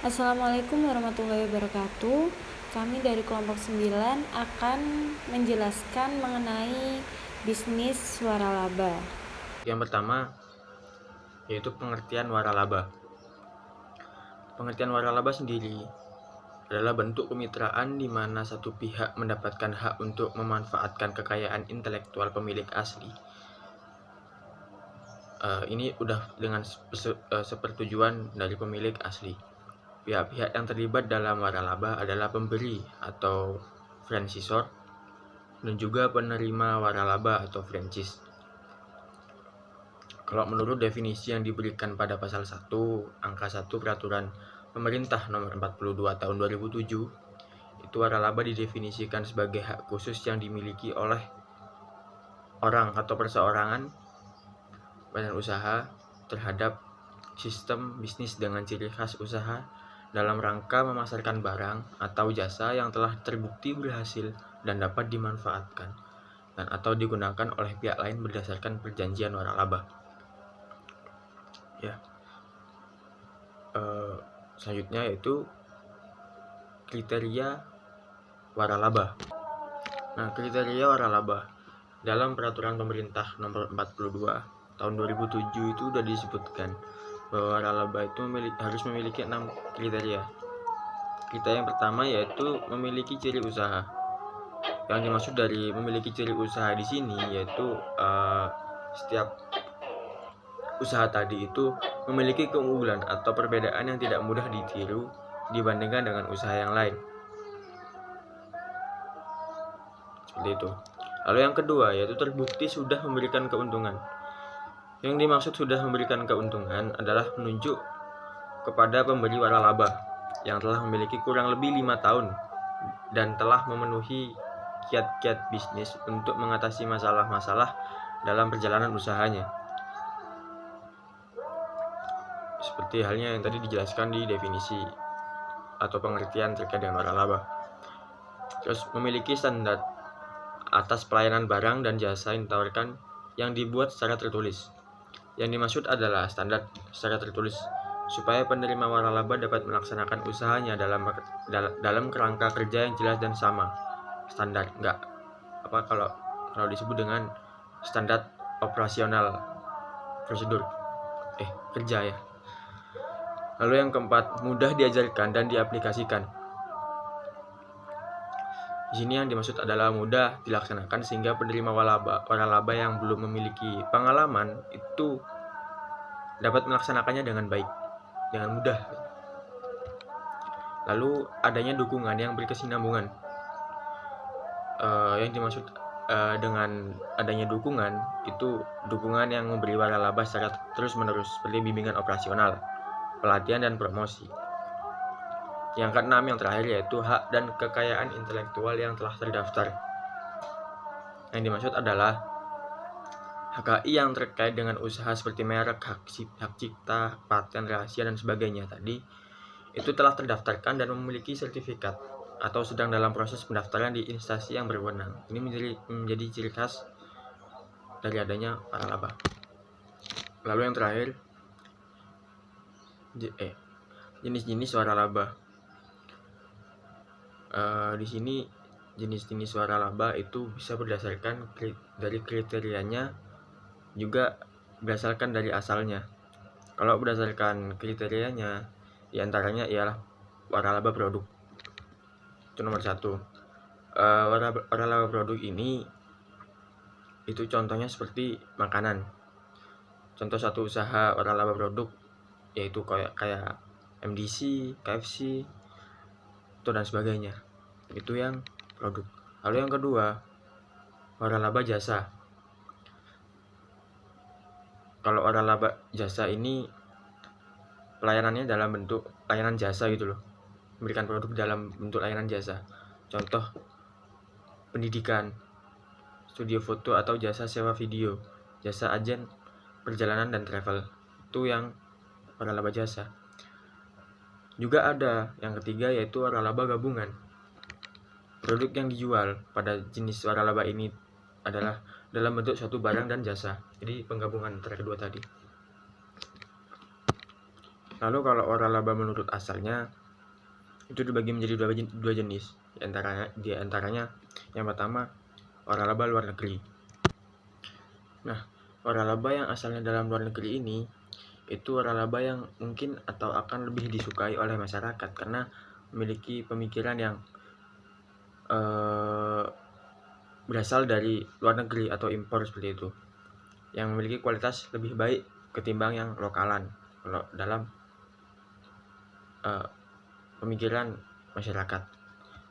Assalamualaikum warahmatullahi wabarakatuh. Kami dari kelompok 9 akan menjelaskan mengenai bisnis waralaba. Yang pertama yaitu pengertian waralaba. Pengertian waralaba sendiri adalah bentuk kemitraan di mana satu pihak mendapatkan hak untuk memanfaatkan kekayaan intelektual pemilik asli. Ini udah dengan sepertujuan dari pemilik asli. Pihak-pihak yang terlibat dalam waralaba adalah pemberi atau franchisor dan juga penerima waralaba atau franchise. Kalau menurut definisi yang diberikan pada pasal 1, angka 1 Peraturan Pemerintah Nomor 42 Tahun 2007, itu waralaba didefinisikan sebagai hak khusus yang dimiliki oleh orang atau perseorangan badan usaha terhadap sistem bisnis dengan ciri khas usaha dalam rangka memasarkan barang atau jasa yang telah terbukti berhasil dan dapat dimanfaatkan dan atau digunakan oleh pihak lain berdasarkan perjanjian waralaba. Ya. Selanjutnya yaitu kriteria waralaba. Nah, kriteria waralaba dalam Peraturan Pemerintah Nomor 42 Tahun 2007 itu sudah disebutkan bahwa waralaba itu harus memiliki 6 kriteria. Kriteria yang pertama yaitu memiliki ciri usaha. Yang dimaksud dari memiliki ciri usaha di sini yaitu setiap usaha tadi itu memiliki keunggulan atau perbedaan yang tidak mudah ditiru dibandingkan dengan usaha yang lain. Seperti itu. Lalu yang kedua yaitu terbukti sudah memberikan keuntungan. Yang dimaksud sudah memberikan keuntungan adalah menunjuk kepada pemberi waralaba yang telah memiliki kurang lebih 5 tahun dan telah memenuhi kiat-kiat bisnis untuk mengatasi masalah-masalah dalam perjalanan usahanya. Seperti halnya yang tadi dijelaskan di definisi atau pengertian terkait dengan waralaba. Terus memiliki standar atas pelayanan barang dan jasa yang ditawarkan yang dibuat secara tertulis. Yang dimaksud adalah standar secara tertulis supaya penerima waralaba dapat melaksanakan usahanya dalam kerangka kerja yang jelas dan sama. Standar enggak kalau disebut dengan standar operasional prosedur kerja ya. Lalu yang keempat, mudah diajarkan dan diaplikasikan. Di sini yang dimaksud adalah mudah dilaksanakan sehingga penerima waralaba yang belum memiliki pengalaman itu dapat melaksanakannya dengan baik, dengan mudah. Lalu adanya dukungan yang berkesinambungan. Yang dimaksud dengan adanya dukungan itu dukungan yang memberi waralaba secara terus-menerus seperti bimbingan operasional, pelatihan dan promosi. Yang keenam yang terakhir yaitu hak dan kekayaan intelektual yang telah terdaftar. Yang dimaksud adalah HKI yang terkait dengan usaha seperti merek, hak cipta, paten, rahasia dan sebagainya tadi itu telah terdaftarkan dan memiliki sertifikat atau sedang dalam proses pendaftaran di instansi yang berwenang. Ini menjadi ciri khas dari adanya waralaba. Lalu yang terakhir jenis-jenis waralaba. Di sini jenis-jenis waralaba itu bisa berdasarkan dari kriterianya juga berdasarkan dari asalnya. Kalau berdasarkan kriterianya diantaranya ialah waralaba produk. Itu nomor 1. Waralaba produk ini itu contohnya seperti makanan. Contoh satu usaha waralaba produk yaitu kayak MDC, KFC, dan sebagainya. Itu yang produk. Lalu yang kedua, waralaba jasa. Kalau waralaba jasa ini pelayanannya dalam bentuk layanan jasa gitu loh. Memberikan produk dalam bentuk layanan jasa. Contoh pendidikan, studio foto atau jasa sewa video, jasa agen perjalanan dan travel. Itu yang waralaba jasa. Juga ada yang ketiga yaitu waralaba gabungan. Produk yang dijual pada jenis waralaba ini adalah dalam bentuk suatu barang dan jasa. Jadi penggabungan antara kedua tadi. Lalu kalau waralaba menurut asalnya itu dibagi menjadi dua jenis. Di antaranya yang pertama waralaba luar negeri. Nah, waralaba yang asalnya dalam luar negeri ini itu waralaba yang mungkin atau akan lebih disukai oleh masyarakat karena memiliki pemikiran yang berasal dari luar negeri atau impor seperti itu, yang memiliki kualitas lebih baik ketimbang yang lokalan kalau dalam pemikiran masyarakat.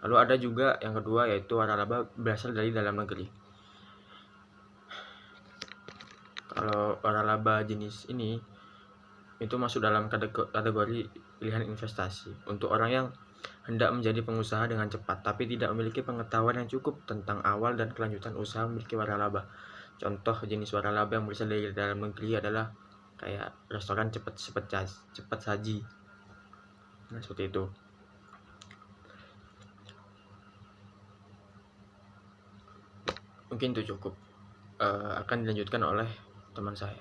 Lalu ada juga yang kedua yaitu waralaba berasal dari dalam negeri. Kalau waralaba jenis ini itu masuk dalam kategori pilihan investasi untuk orang yang hendak menjadi pengusaha dengan cepat tapi tidak memiliki pengetahuan yang cukup tentang awal dan kelanjutan usaha memiliki waralaba. Contoh jenis waralaba yang berasal dari dalam negeri adalah kayak restoran cepat saji. Nah, seperti itu. Mungkin itu cukup. Akan dilanjutkan oleh teman saya.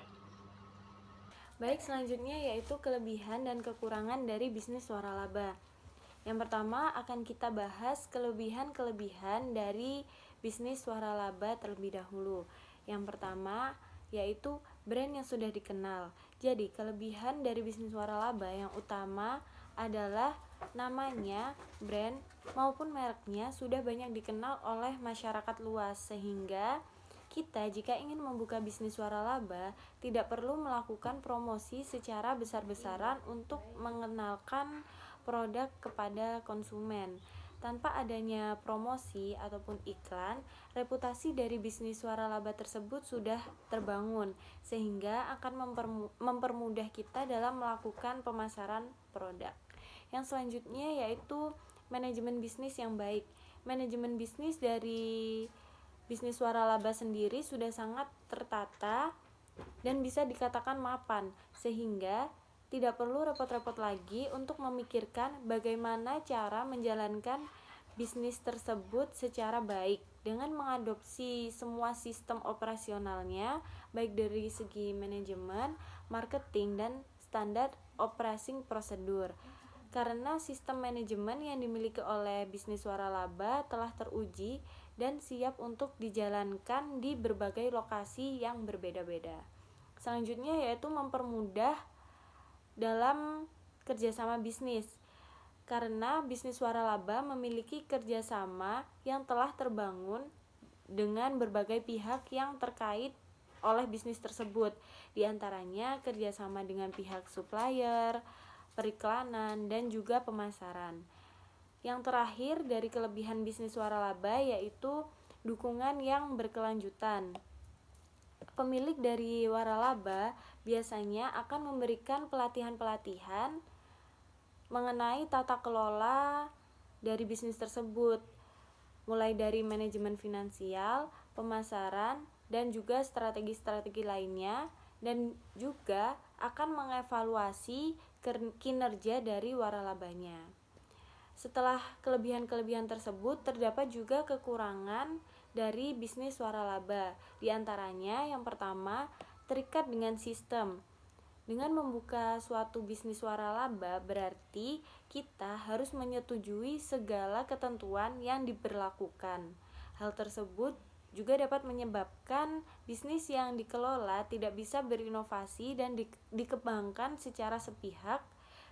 Baik, selanjutnya yaitu kelebihan dan kekurangan dari bisnis waralaba. Yang pertama akan kita bahas kelebihan-kelebihan dari bisnis waralaba terlebih dahulu. Yang pertama yaitu brand yang sudah dikenal. Jadi kelebihan dari bisnis waralaba yang utama adalah namanya, brand maupun mereknya sudah banyak dikenal oleh masyarakat luas, sehingga kita jika ingin membuka bisnis waralaba tidak perlu melakukan promosi secara besar-besaran untuk mengenalkan produk kepada konsumen. Tanpa adanya promosi ataupun iklan, reputasi dari bisnis waralaba tersebut sudah terbangun, sehingga akan mempermudah kita dalam melakukan pemasaran produk. Yang selanjutnya yaitu manajemen bisnis yang baik. Manajemen bisnis dari bisnis waralaba sendiri sudah sangat tertata dan bisa dikatakan mapan, sehingga tidak perlu repot-repot lagi untuk memikirkan bagaimana cara menjalankan bisnis tersebut secara baik dengan mengadopsi semua sistem operasionalnya, baik dari segi manajemen, marketing, dan standar operating prosedur. Karena sistem manajemen yang dimiliki oleh bisnis waralaba telah teruji dan siap untuk dijalankan di berbagai lokasi yang berbeda-beda. Selanjutnya yaitu mempermudah dalam kerjasama bisnis. Karena bisnis waralaba memiliki kerjasama yang telah terbangun dengan berbagai pihak yang terkait oleh bisnis tersebut. Di antaranya kerjasama dengan pihak supplier, periklanan, dan juga pemasaran. Yang terakhir dari kelebihan bisnis waralaba yaitu dukungan yang berkelanjutan. Pemilik dari waralaba biasanya akan memberikan pelatihan-pelatihan mengenai tata kelola dari bisnis tersebut, mulai dari manajemen finansial, pemasaran, dan juga strategi-strategi lainnya, dan juga akan mengevaluasi kinerja dari waralabanya. Setelah kelebihan-kelebihan tersebut, terdapat juga kekurangan dari bisnis waralaba. Di antaranya yang pertama, terikat dengan sistem. Dengan membuka suatu bisnis waralaba berarti kita harus menyetujui segala ketentuan yang diberlakukan. Hal tersebut juga dapat menyebabkan bisnis yang dikelola tidak bisa berinovasi dan dikembangkan secara sepihak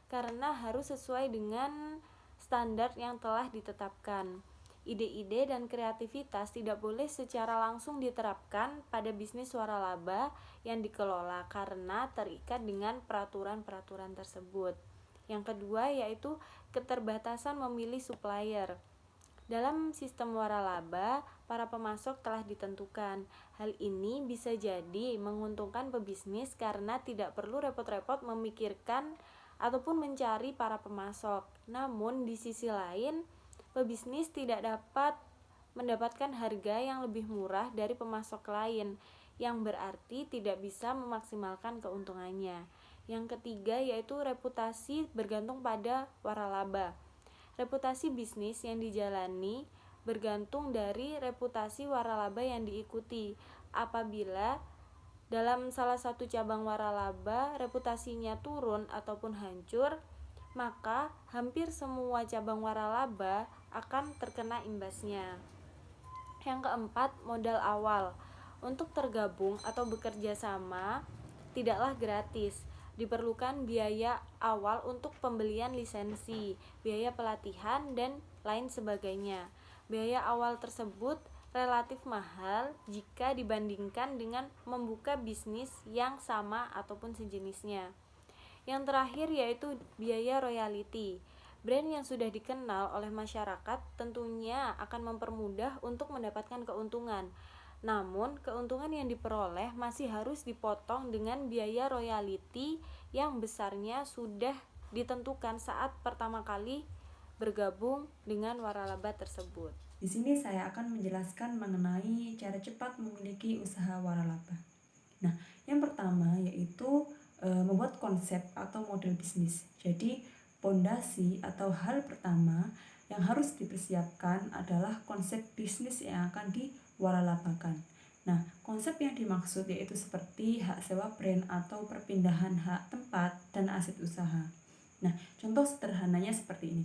karena harus sesuai dengan standar yang telah ditetapkan. Ide-ide dan kreativitas tidak boleh secara langsung diterapkan pada bisnis waralaba yang dikelola karena terikat dengan peraturan-peraturan tersebut. Yang kedua yaitu keterbatasan memilih supplier. Dalam sistem waralaba, para pemasok telah ditentukan. Hal ini bisa jadi menguntungkan pebisnis karena tidak perlu repot-repot memikirkan ataupun mencari para pemasok. Namun di sisi lain, pebisnis tidak dapat mendapatkan harga yang lebih murah dari pemasok lain, yang berarti tidak bisa memaksimalkan keuntungannya. Yang ketiga yaitu reputasi bergantung pada waralaba. Reputasi bisnis yang dijalani bergantung dari reputasi waralaba yang diikuti. Apabila dalam salah satu cabang waralaba reputasinya turun ataupun hancur, maka hampir semua cabang waralaba akan terkena imbasnya. Yang keempat, modal awal. Untuk tergabung atau bekerja sama tidaklah gratis. Diperlukan biaya awal untuk pembelian lisensi, biaya pelatihan, dan lain sebagainya. Biaya awal tersebut relatif mahal jika dibandingkan dengan membuka bisnis yang sama ataupun sejenisnya. Yang terakhir yaitu biaya royalti. Brand yang sudah dikenal oleh masyarakat tentunya akan mempermudah untuk mendapatkan keuntungan. Namun, keuntungan yang diperoleh masih harus dipotong dengan biaya royalti yang besarnya sudah ditentukan saat pertama kali bergabung dengan waralaba tersebut. Di sini saya akan menjelaskan mengenai cara cepat memiliki usaha waralaba. Nah, yang pertama yaitu membuat konsep atau model bisnis. Jadi, pondasi atau hal pertama yang harus dipersiapkan adalah konsep bisnis yang akan diwaralabakan. Nah, konsep yang dimaksud yaitu seperti hak sewa brand atau perpindahan hak tempat dan aset usaha. Nah, contoh sederhananya seperti ini.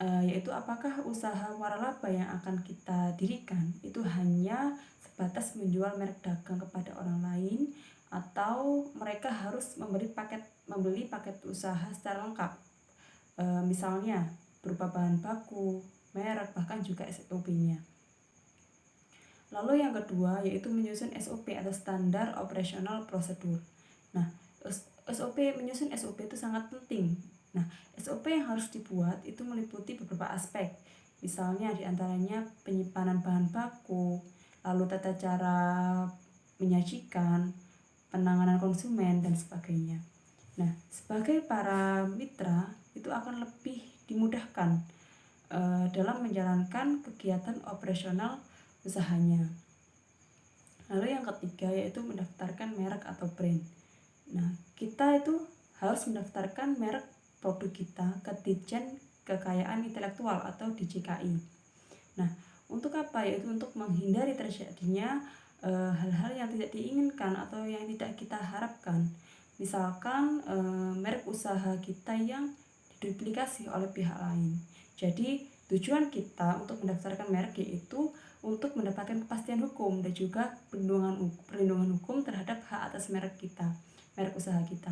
Yaitu apakah usaha waralaba yang akan kita dirikan itu hanya sebatas menjual merek dagang kepada orang lain, atau mereka harus membeli paket usaha secara lengkap, misalnya berupa bahan baku, merek, bahkan juga SOP-nya. Lalu yang kedua yaitu menyusun SOP atau standar operasional prosedur. Nah, menyusun SOP itu sangat penting. Nah, SOP yang harus dibuat itu meliputi beberapa aspek. Misalnya diantaranya penyimpanan bahan baku, lalu tata cara menyajikan, penanganan konsumen, dan sebagainya. Nah, sebagai para mitra itu akan lebih dimudahkan dalam menjalankan kegiatan operasional usahanya. Lalu yang ketiga yaitu mendaftarkan merek atau brand. Nah, kita itu harus mendaftarkan merek produk kita ke Ditjen Kekayaan Intelektual atau DJKI. Nah, untuk apa? Yaitu untuk menghindari terjadinya hal-hal yang tidak diinginkan atau yang tidak kita harapkan. Misalkan merek usaha kita yang diduplikasi oleh pihak lain. Jadi tujuan kita untuk mendaftarkan merek yaitu untuk mendapatkan kepastian hukum dan juga perlindungan hukum terhadap hak atas merek kita, merek usaha kita.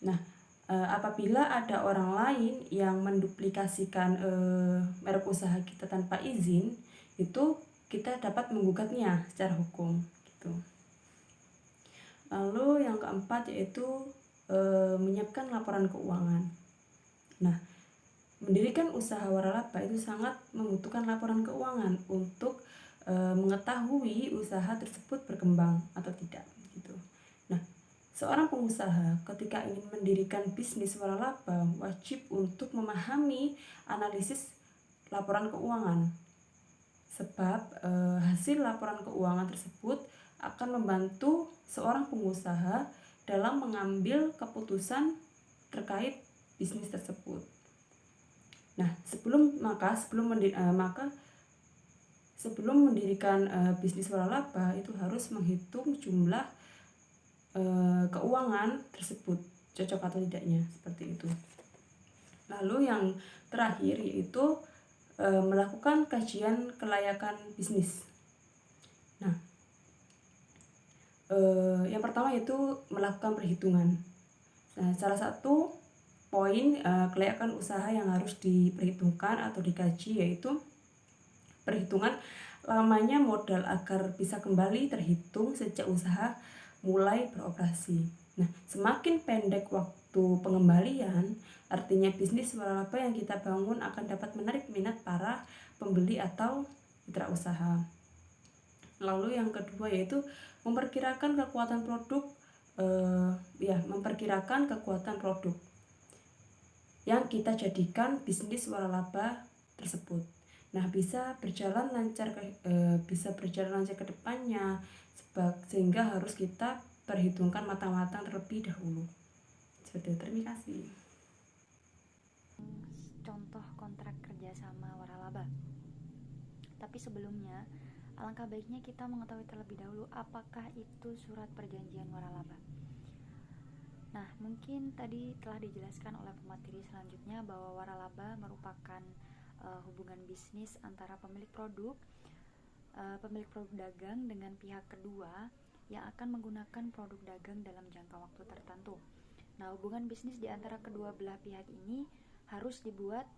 Nah, apabila ada orang lain yang menduplikasikan merek usaha kita tanpa izin, itu kita dapat menggugatnya secara hukum gitu. Lalu yang keempat yaitu menyiapkan laporan keuangan. Nah, mendirikan usaha waralaba itu sangat membutuhkan laporan keuangan untuk mengetahui usaha tersebut berkembang atau tidak gitu. Nah, seorang pengusaha ketika ingin mendirikan bisnis waralaba wajib untuk memahami analisis laporan keuangan, sebab hasil laporan keuangan tersebut akan membantu seorang pengusaha dalam mengambil keputusan terkait bisnis tersebut. Nah, sebelum mendirikan bisnis waralaba itu harus menghitung jumlah keuangan tersebut cocok atau tidaknya, seperti itu. Lalu yang terakhir yaitu melakukan kajian kelayakan bisnis. Nah, yang pertama yaitu melakukan perhitungan. Nah, salah satu poin kelayakan usaha yang harus diperhitungkan atau dikaji yaitu perhitungan lamanya modal agar bisa kembali terhitung sejak usaha mulai beroperasi. Nah, semakin pendek waktu pengembalian, artinya bisnis waralaba yang kita bangun akan dapat menarik minat para pembeli atau mitra usaha. Lalu yang kedua yaitu memperkirakan kekuatan produk yang kita jadikan bisnis waralaba tersebut. Nah, bisa berjalan lancar ke depannya, sehingga harus kita perhitungkan matang-matang terlebih dahulu. Seperti itu. Terima kasih. Contoh kontrak kerjasama waralaba. Tapi sebelumnya, alangkah baiknya kita mengetahui terlebih dahulu apakah itu surat perjanjian waralaba. Nah, mungkin tadi telah dijelaskan oleh pemateri selanjutnya bahwa waralaba merupakan hubungan bisnis antara pemilik produk dagang dengan pihak kedua yang akan menggunakan produk dagang dalam jangka waktu tertentu. Nah, hubungan bisnis di antara kedua belah pihak ini harus dibuat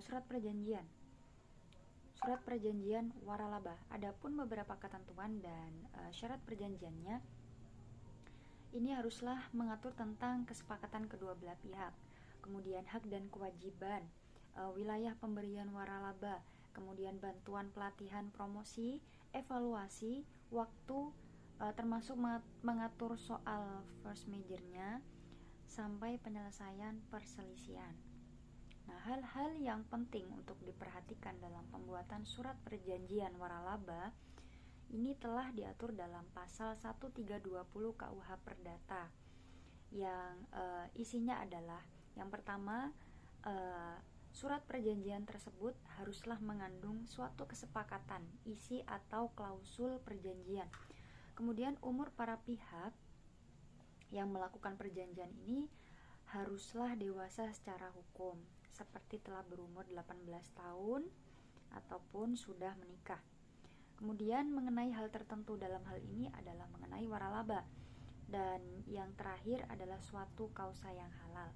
surat perjanjian waralaba. Adapun beberapa ketentuan dan syarat perjanjiannya ini haruslah mengatur tentang kesepakatan kedua belah pihak, kemudian hak dan kewajiban, wilayah pemberian waralaba, kemudian bantuan pelatihan promosi, evaluasi, waktu, termasuk mengatur soal force majeure-nya sampai penyelesaian perselisihan. Nah, hal-hal yang penting untuk diperhatikan dalam pembuatan surat perjanjian waralaba ini telah diatur dalam pasal 1320 KUH Perdata yang isinya adalah yang pertama, surat perjanjian tersebut haruslah mengandung suatu kesepakatan, isi atau klausul perjanjian. Kemudian umur para pihak yang melakukan perjanjian ini haruslah dewasa secara hukum, seperti telah berumur 18 tahun ataupun sudah menikah. Kemudian mengenai hal tertentu dalam hal ini adalah mengenai waralaba. Dan yang terakhir adalah suatu kausa yang halal,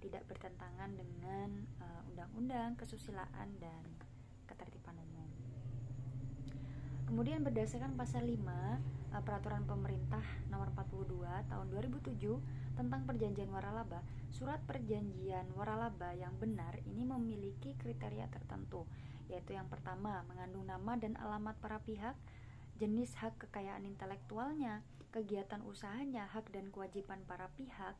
tidak bertentangan dengan undang-undang, kesusilaan, dan ketertiban umum. Kemudian berdasarkan pasal 5 Peraturan Pemerintah Nomor 42 Tahun 2007 tentang Perjanjian Waralaba, surat perjanjian waralaba yang benar ini memiliki kriteria tertentu, yaitu yang pertama, mengandung nama dan alamat para pihak, jenis hak kekayaan intelektualnya, kegiatan usahanya, hak dan kewajiban para pihak,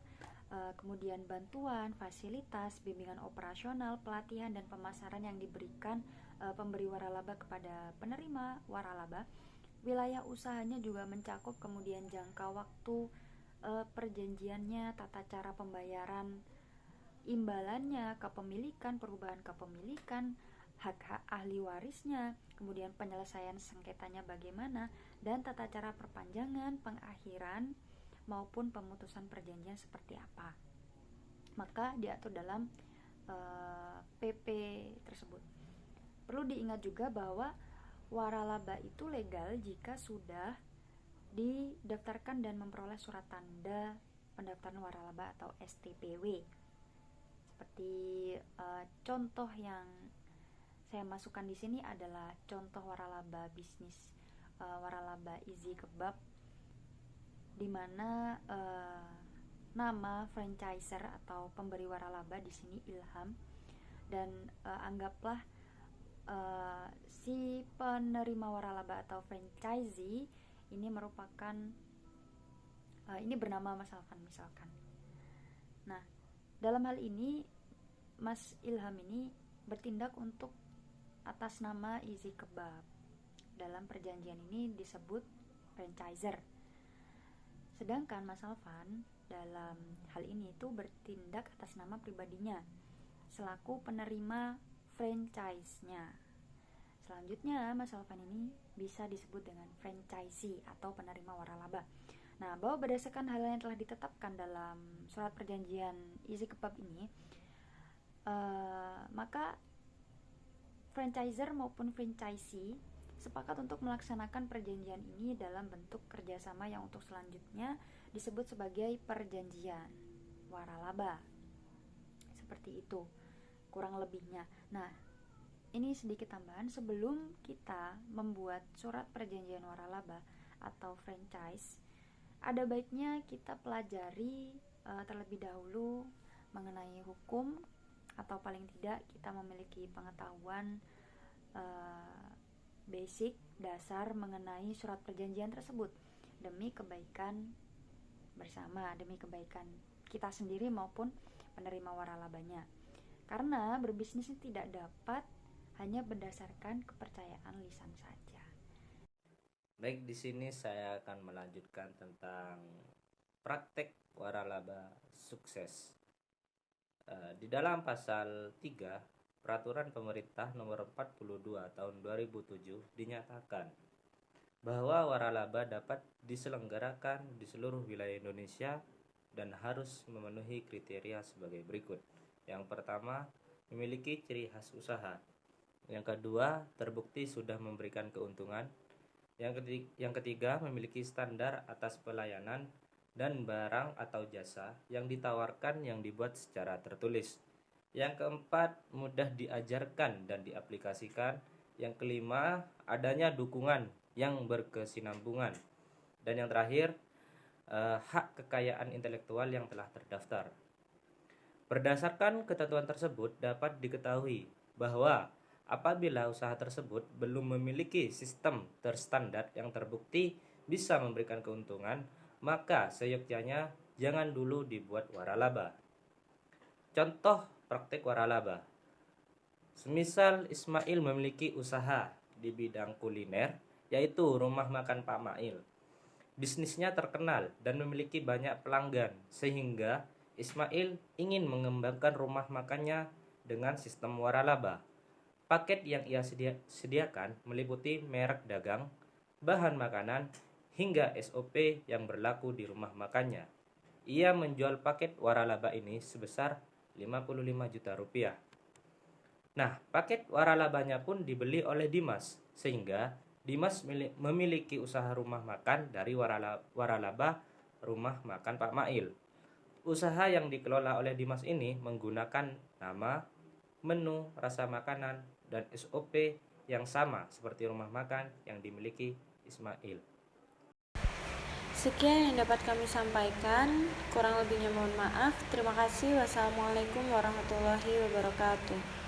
kemudian bantuan, fasilitas, bimbingan operasional, pelatihan, dan pemasaran yang diberikan pemberi waralaba kepada penerima waralaba. Wilayah usahanya juga mencakup kemudian jangka waktu perjanjiannya, tata cara pembayaran imbalannya, kepemilikan, perubahan kepemilikan, hak-hak ahli warisnya, kemudian penyelesaian sengketanya bagaimana, dan tata cara perpanjangan, pengakhiran, maupun pemutusan perjanjian seperti apa. Maka diatur dalam PP tersebut. Perlu diingat juga bahwa waralaba itu legal jika sudah didaftarkan dan memperoleh surat tanda pendaftaran waralaba atau STPW. Seperti contoh yang saya masukkan di sini adalah contoh waralaba bisnis, waralaba Easy Kebab, di mana nama franchiser atau pemberi waralaba di sini Ilham, dan anggaplah si penerima waralaba atau franchisee ini merupakan ini bernama Mas Alvan misalkan. Nah, dalam hal ini Mas Ilham ini bertindak untuk atas nama Easy Kebab. Dalam perjanjian ini disebut franchiser. Sedangkan Mas Alvan dalam hal ini itu bertindak atas nama pribadinya selaku penerima franchise-nya. Selanjutnya, Mas Alvan ini bisa disebut dengan franchisee atau penerima waralaba. Nah, bahwa berdasarkan hal yang telah ditetapkan dalam surat perjanjian Easy Kebab ini, maka franchiser maupun franchisee sepakat untuk melaksanakan perjanjian ini dalam bentuk kerjasama yang untuk selanjutnya disebut sebagai perjanjian waralaba. Seperti itu kurang lebihnya. Nah, ini sedikit tambahan, sebelum kita membuat surat perjanjian waralaba atau franchise, ada baiknya kita pelajari terlebih dahulu mengenai hukum, atau paling tidak kita memiliki pengetahuan basic dasar mengenai surat perjanjian tersebut demi kebaikan bersama, demi kebaikan kita sendiri maupun penerima waralabanya. Karena berbisnis tidak dapat hanya berdasarkan kepercayaan lisan saja. Baik, di sini saya akan melanjutkan tentang praktek waralaba sukses. Di dalam pasal 3 Peraturan Pemerintah Nomor 42 Tahun 2007 dinyatakan bahwa waralaba dapat diselenggarakan di seluruh wilayah Indonesia dan harus memenuhi kriteria sebagai berikut. Yang pertama, memiliki ciri khas usaha. Yang kedua, terbukti sudah memberikan keuntungan. Yang ketiga, memiliki standar atas pelayanan dan barang atau jasa yang ditawarkan yang dibuat secara tertulis. Yang keempat, mudah diajarkan dan diaplikasikan. Yang kelima, adanya dukungan yang berkesinambungan. Dan yang terakhir, hak kekayaan intelektual yang telah terdaftar. Berdasarkan ketentuan tersebut dapat diketahui bahwa apabila usaha tersebut belum memiliki sistem terstandar yang terbukti bisa memberikan keuntungan, maka seyogyanya jangan dulu dibuat waralaba. Contoh praktik waralaba. Semisal Ismail memiliki usaha di bidang kuliner, yaitu rumah makan Pak Mail. Bisnisnya terkenal dan memiliki banyak pelanggan, sehingga Ismail ingin mengembangkan rumah makannya dengan sistem waralaba. Paket yang ia sediakan meliputi merek dagang, bahan makanan, hingga SOP yang berlaku di rumah makannya. Ia menjual paket waralaba ini sebesar 55 juta rupiah. Nah, paket waralabanya pun dibeli oleh Dimas, sehingga Dimas memiliki usaha rumah makan dari waralaba rumah makan Pak Mail. Usaha yang dikelola oleh Dimas ini menggunakan nama, menu, rasa makanan, dan SOP yang sama seperti rumah makan yang dimiliki Ismail. Sekian yang dapat kami sampaikan, kurang lebihnya mohon maaf. Terima kasih. Wassalamualaikum warahmatullahi wabarakatuh.